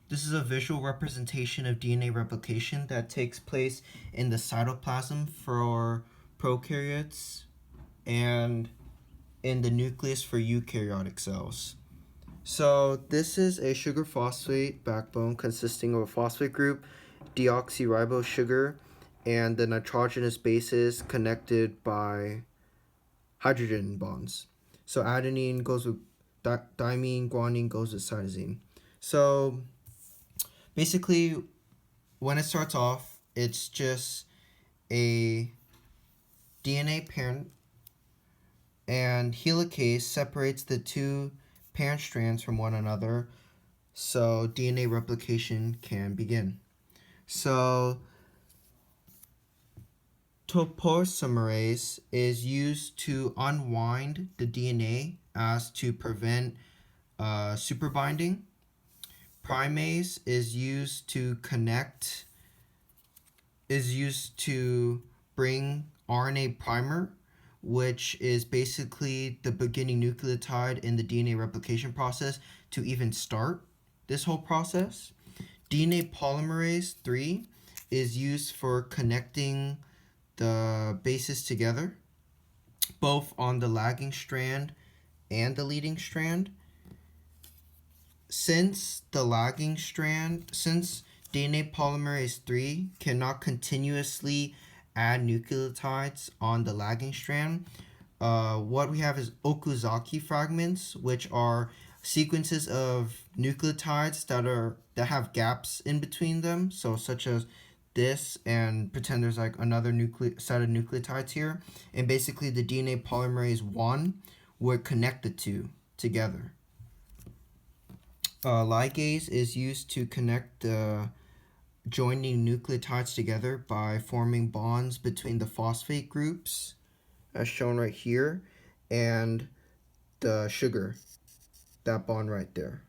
This is a visual representation of DNA replication that takes place in the cytoplasm for prokaryotes and in the nucleus for eukaryotic cells. So this is a sugar phosphate backbone consisting of a phosphate group, deoxyribose sugar, and the nitrogenous bases connected by hydrogen bonds. So adenine goes with diamine, guanine goes with cytosine. So basically, when it starts off, it's just a DNA parent, and helicase separates the two parent strands from one another so DNA replication can begin. So topoisomerase is used to unwind the DNA as to prevent superbinding. Primase is used to bring RNA primer, which is basically the beginning nucleotide in the DNA replication process to even start this whole process. DNA polymerase 3 is used for connecting the bases together, both on the lagging strand and the leading strand. Since DNA polymerase 3 cannot continuously add nucleotides on the lagging strand, what we have is Okazaki fragments, which are sequences of nucleotides that have gaps in between them. So such as this, and pretend there's like another set of nucleotides here, and basically the DNA polymerase 1 would connect the two together. Ligase is used to connect the joining nucleotides together by forming bonds between the phosphate groups, as shown right here, and the sugar, that bond right there.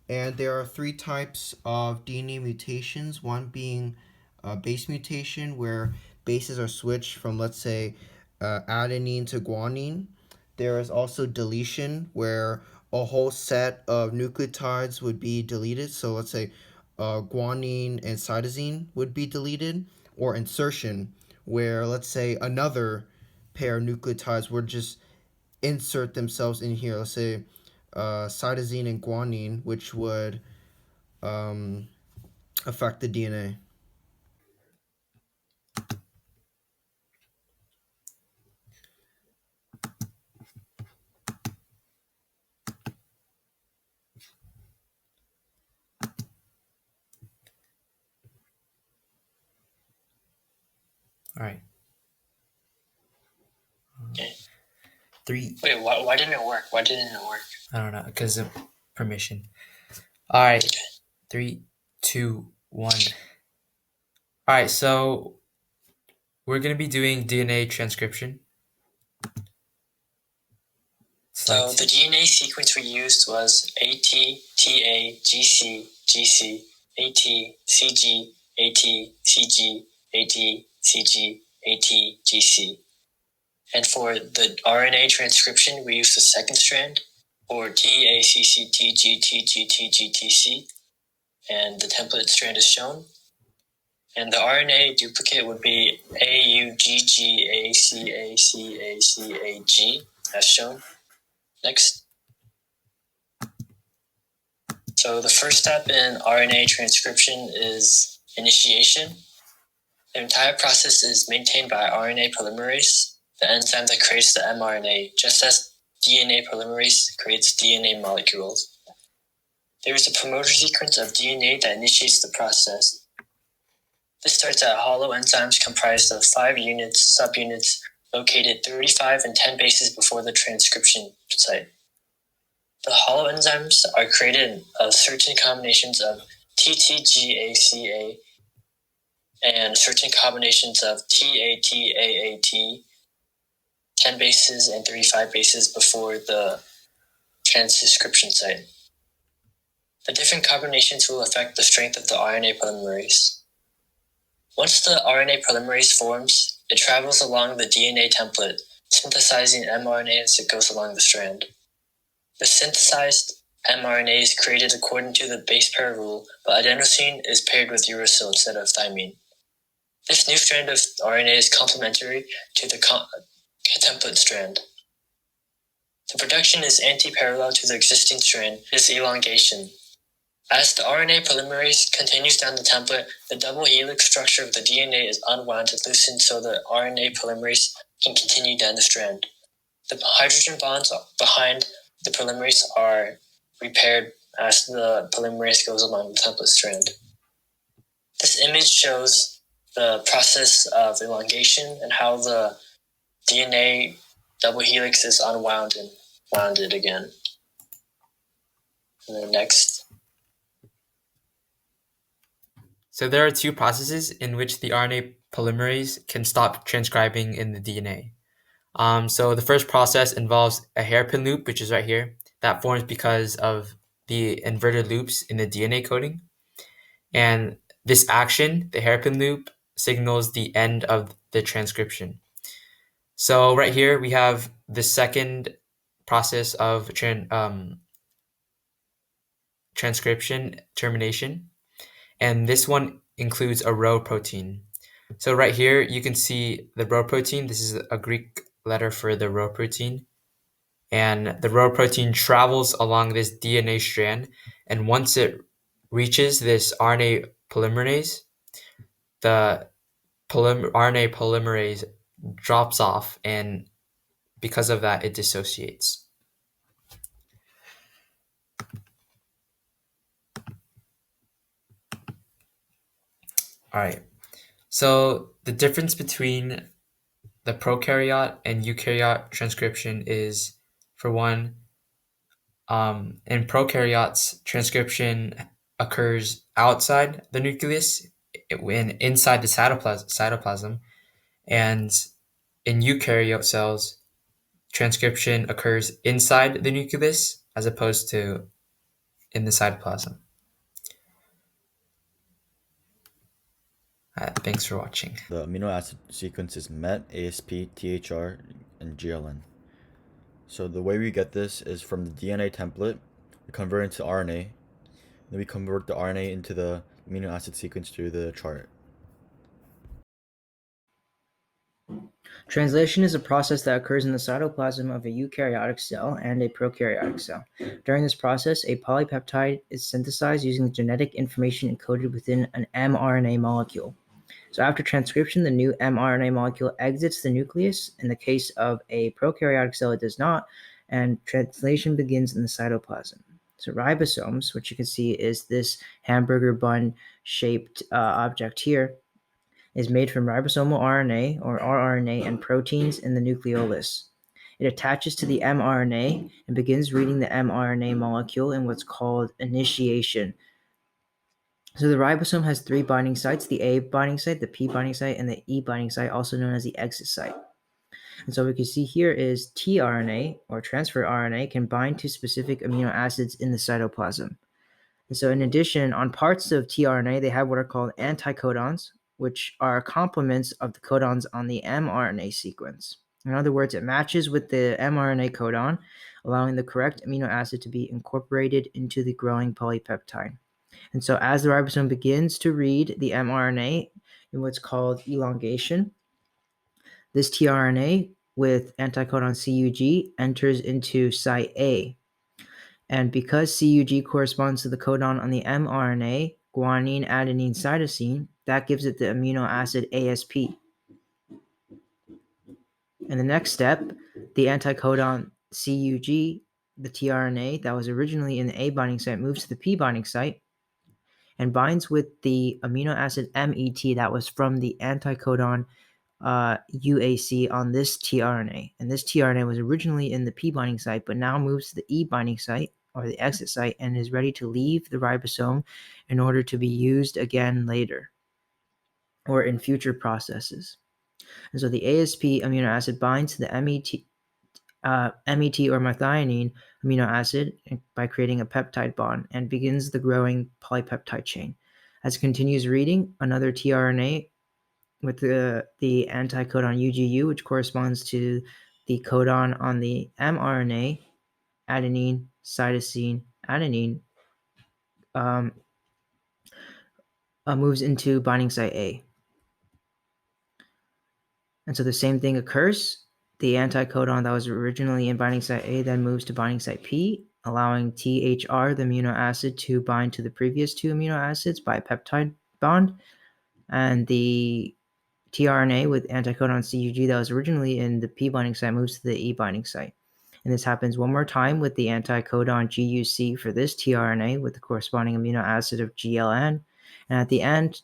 And there are 3 types of DNA mutations, one being a base mutation, where bases are switched from, let's say, adenine to guanine. There is also deletion, where a whole set of nucleotides would be deleted. So let's say guanine and cytosine would be deleted. Or insertion, where let's say another pair of nucleotides would just insert themselves in here. Let's say cytosine and guanine, which would affect the DNA. All right. Okay. 3. Wait, why didn't it work? Why didn't it work? I don't know, because of permission. All right. Okay. 3, 2, 1. All right, so we're going to be doing DNA transcription. So the DNA sequence we used was AT, TA, GC, GC, AT, CG, AT, CG, AT, CG, AT, GC. And for the RNA transcription, we used the second strand, or TACCTGTGTGTC, and the template strand is shown. And the RNA duplicate would be AUGGACACACAG, as shown. Next. So the first step in RNA transcription is initiation. The entire process is maintained by RNA polymerase, the enzyme that creates the mRNA, just as DNA polymerase creates DNA molecules. There is a promoter sequence of DNA that initiates the process. This starts at hollow enzymes comprised of 5 subunits located 35 and 10 bases before the transcription site. The hollow enzymes are created of certain combinations of TTGACA and certain combinations of TATAAT, 10 bases and 35 bases before the transcription site. The different combinations will affect the strength of the RNA polymerase. Once the RNA polymerase forms, it travels along the DNA template, synthesizing mRNA as it goes along the strand. The synthesized mRNA is created according to the base pair rule, but adenosine is paired with uracil instead of thymine. This new strand of RNA is complementary to the template strand. The production is anti-parallel to the existing strand, is elongation. As the RNA polymerase continues down the template, the double helix structure of the DNA is unwound and loosened so the RNA polymerase can continue down the strand. The hydrogen bonds behind the polymerase are repaired as the polymerase goes along the template strand. This image shows the process of elongation and how the DNA double helix is unwound and wounded again. And then next. So there are two processes in which the RNA polymerase can stop transcribing in the DNA. So the first process involves a hairpin loop, which is right here, that forms because of the inverted loops in the DNA coding. And this action, the hairpin loop, signals the end of the transcription. So right here we have the second process of transcription termination, and this one includes a rho protein. So right here you can see the rho protein. This is a Greek letter for the rho protein, and the rho protein travels along this DNA strand, and once it reaches this RNA polymerase, the RNA polymerase drops off, and because of that, it dissociates. All right. So the difference between the prokaryote and eukaryote transcription is, for one, in prokaryotes, transcription occurs outside the nucleus, when inside the cytoplasm, and in eukaryote cells, transcription occurs inside the nucleus as opposed to in the cytoplasm. Thanks for watching. The amino acid sequence is MET, ASP, THR, and GLN. So the way we get this is from the DNA template, we convert it into RNA, then we convert the RNA into the amino acid sequence through the chart. Translation is a process that occurs in the cytoplasm of a eukaryotic cell and a prokaryotic cell. During this process, a polypeptide is synthesized using the genetic information encoded within an mRNA molecule. So after transcription, the new mRNA molecule exits the nucleus. In the case of a prokaryotic cell, it does not, and translation begins in the cytoplasm. So ribosomes, which you can see is this hamburger bun-shaped object here, is made from ribosomal RNA or rRNA and proteins in the nucleolus. It attaches to the mRNA and begins reading the mRNA molecule in what's called initiation. So the ribosome has three binding sites: the A binding site, the P binding site, and the E binding site, also known as the exit site. And so what we can see here is tRNA, or transfer RNA, can bind to specific amino acids in the cytoplasm. And so in addition, on parts of tRNA, they have what are called anticodons, which are complements of the codons on the mRNA sequence. In other words, it matches with the mRNA codon, allowing the correct amino acid to be incorporated into the growing polypeptide. And so as the ribosome begins to read the mRNA in what's called elongation, this tRNA with anticodon CUG enters into site A. And because CUG corresponds to the codon on the mRNA, guanine, adenine, cytosine, that gives it the amino acid ASP. In the next step, the anticodon CUG, the tRNA that was originally in the A binding site, moves to the P binding site and binds with the amino acid MET that was from the anticodon UAC on this tRNA. And this tRNA was originally in the P binding site, but now moves to the E binding site, or the exit site, and is ready to leave the ribosome in order to be used again later or in future processes. And so the ASP amino acid binds to the MET or methionine amino acid by creating a peptide bond and begins the growing polypeptide chain. As it continues reading, another tRNA with the anticodon UGU, which corresponds to the codon on the mRNA, adenine, cytosine, adenine moves into binding site A. And so the same thing occurs. The anticodon that was originally in binding site A then moves to binding site P, allowing THR, the amino acid, to bind to the previous two amino acids by a peptide bond. And the tRNA with anticodon CUG that was originally in the P binding site moves to the E binding site. And this happens one more time with the anticodon GUC for this tRNA with the corresponding amino acid of GLN. And at the end,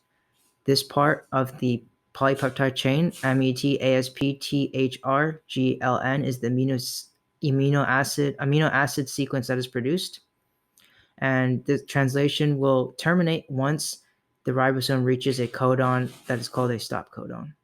this part of the polypeptide chain, MET-ASP-THR-GLN, is the amino acid sequence that is produced. And the translation will terminate once the ribosome reaches a codon that is called a stop codon.